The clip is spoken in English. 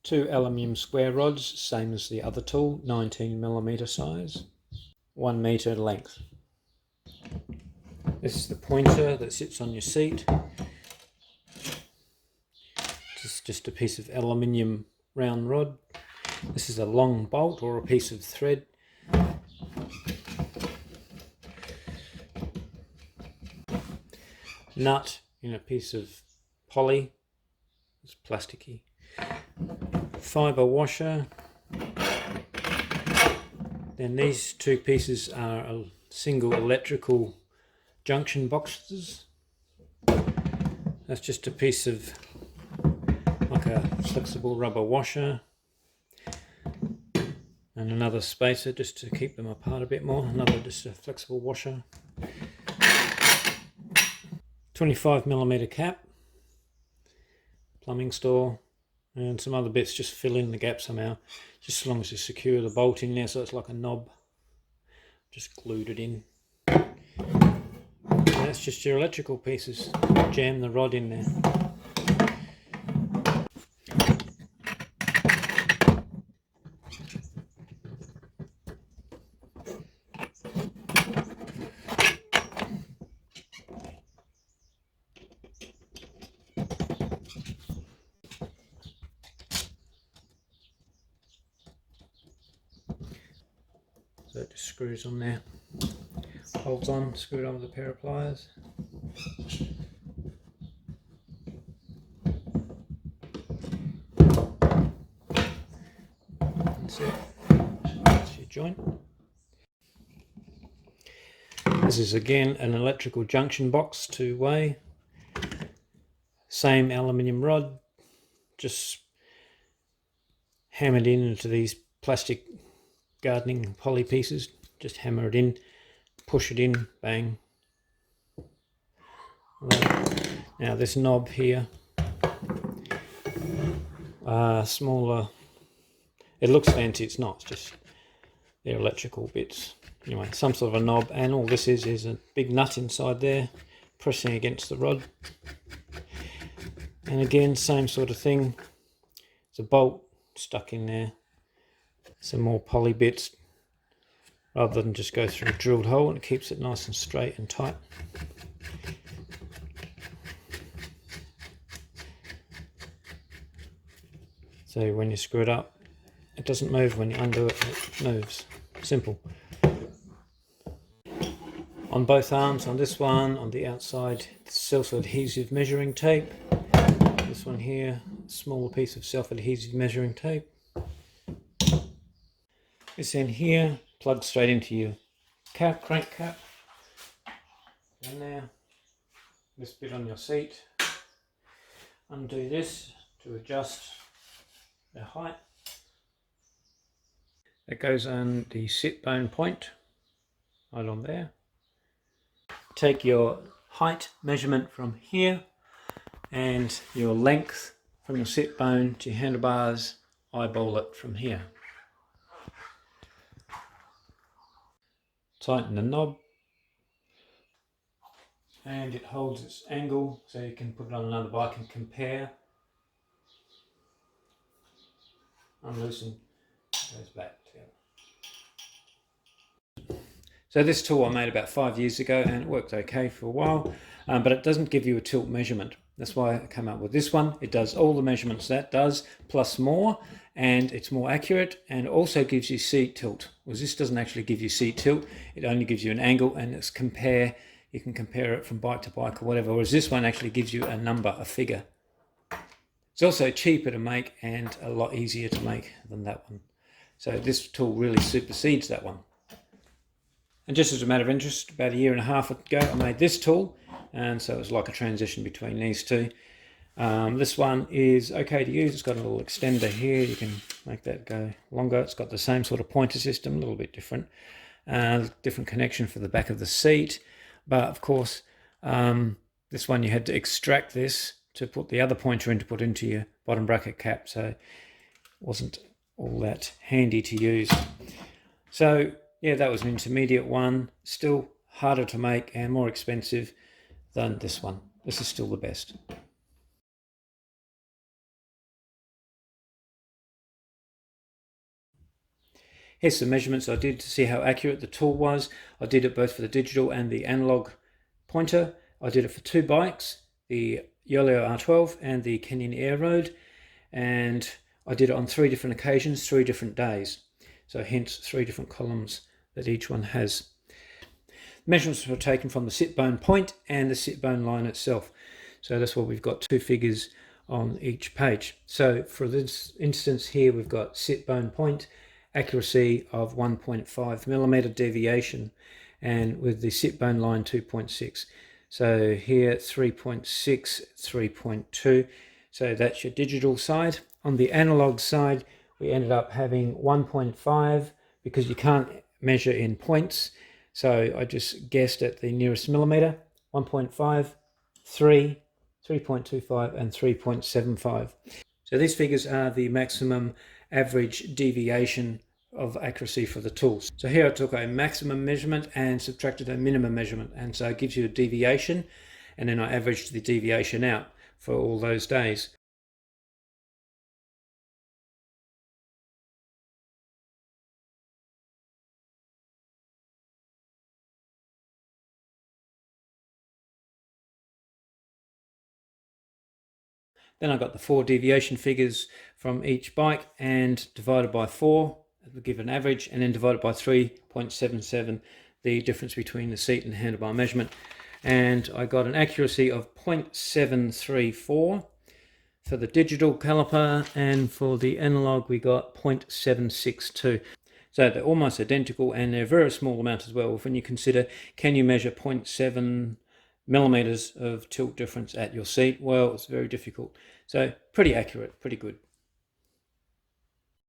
2 aluminium square rods, same as the other tool, 19mm size, 1 metre length. This is the pointer that sits on your seat. It's just a piece of aluminium round rod. This is a long bolt or a piece of thread. Nut in a piece of poly. It's plasticky. Fibre washer. Then these two pieces are a single electrical junction boxes. That's just a piece of like a flexible rubber washer. And another spacer just to keep them apart a bit more. Another just a flexible washer. 25mm cap. Plumbing store. And some other bits just fill in the gap somehow. Just as long as you secure the bolt in there so it's like a knob. Just glued it in. And that's just your electrical pieces. Jam the rod in there. So it just screws on there, holds on, screwed on with a pair of pliers. That's it, that's your joint. This is again an electrical junction box, 2-way. Same aluminium rod, just hammered into these plastic gardening poly pieces. Just hammer it in, push it in, bang. Now this knob here, smaller. It looks fancy, it's not, it's just they're electrical bits. Anyway, some sort of a knob, and all this is a big nut inside there, pressing against the rod. And again, same sort of thing. It's a bolt stuck in there. Some more poly bits, rather than just go through a drilled hole, and it keeps it nice and straight and tight. So when you screw it up, it doesn't move. When you undo it, it moves. Simple. On both arms, on this one, on the outside, self-adhesive measuring tape. This one here, smaller piece of self-adhesive measuring tape. This end here, plugs straight into your cap, crank cap. In there. This bit on your seat. Undo this to adjust the height. That goes on the sit bone point, right on there. Take your height measurement from here and your length from your sit bone to your handlebars, eyeball it from here. Tighten the knob and it holds its angle so you can put it on another bike and compare. Unloosen, goes back together. So this tool I made about 5 years ago and it worked okay for a while, but it doesn't give you a tilt measurement. That's why I came up with this one. It does all the measurements that does, plus more, and it's more accurate, and it also gives you seat tilt. Whereas this doesn't actually give you seat tilt, it only gives you an angle, and you can compare it from bike to bike or whatever, whereas this one actually gives you a number, a figure. It's also cheaper to make and a lot easier to make than that one. So this tool really supersedes that one. And just as a matter of interest, about 1.5 years ago, I made this tool, and so it was like a transition between these two. This one is okay to use. It's got a little extender here. You can make that go longer. It's got the same sort of pointer system, a little bit different. Different connection for the back of the seat. But of course, this one you had to extract this to put the other pointer in to put into your bottom bracket cap. So it wasn't all that handy to use. So yeah, that was an intermediate one. Still harder to make and more expensive than this one. This is still the best. Here's some measurements I did to see how accurate the tool was. I did it both for the digital and the analog pointer. I did it for two bikes, the Yoleo R12 and the Canyon Air Road, and I did it on 3 different occasions, 3 different days. So hence 3 different columns that each one has. Measurements were taken from the sit bone point and the sit bone line itself. So that's why we've got 2 figures on each page. So for this instance here, we've got sit bone point, accuracy of 1.5 millimeter deviation, and with the sit bone line 2.6. So here 3.6, 3.2. So that's your digital side. On the analog side, we ended up having 1.5 because you can't measure in points. So I just guessed at the nearest millimeter, 1.5, 3, 3.25 and 3.75. So these figures are the maximum average deviation of accuracy for the tools. So here I took a maximum measurement and subtracted a minimum measurement, and so it gives you a deviation, and then I averaged the deviation out for all those days. Then I got the 4 deviation figures from each bike and divided by 4 to give an average, and then divided by 3.77, the difference between the seat and handlebar measurement. And I got an accuracy of 0.734 for the digital caliper, and for the analog we got 0.762. So they're almost identical, and they're a very small amount as well. When you consider, can you measure 0.7 millimeters of tilt difference at your seat? Well, it's very difficult. So pretty accurate, pretty good.